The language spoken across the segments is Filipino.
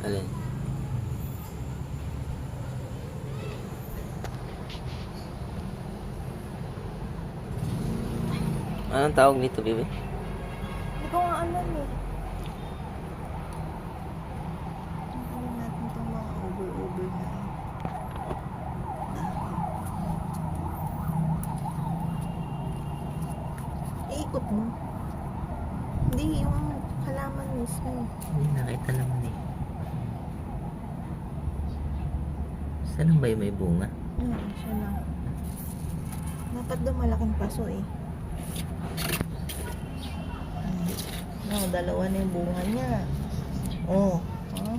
Alin? Anong tawag nito, bebe? Hindi ko nga alam eh. Alam natin itong mga over na. Iikot mo. Hindi, yung halaman mismo. Hindi nakita naman eh. Saan ba yung may bunga? Siya lang. Dapat daw malaking paso eh. No, dalawa na yung bunga niya. Oh. Oh.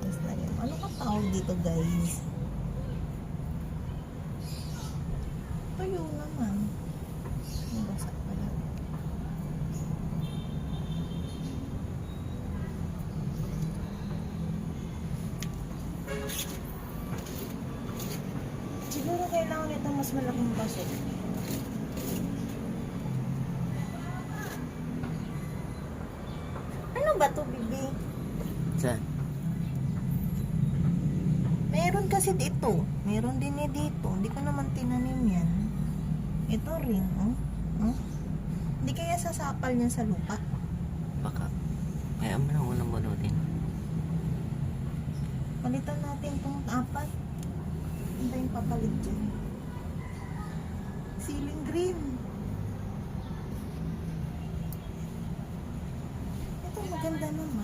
Tapos na yun. Ano ka tawag dito, guys? Tayo naman. Nabasa pala. Siguro kailangan nito mas malaking baso. Ano ba to, bibi? Saan? Meron kasi dito. Meron din dito. Hindi ko naman tinanim yan. Ito rin, oh. Oh. Hindi kaya sasapal niya sa lupa. Baka. Kaya mo nang unang bunutin. Palitan natin itong apat. Ano ba yung papalit dyan? Ceiling green. Ito maganda naman.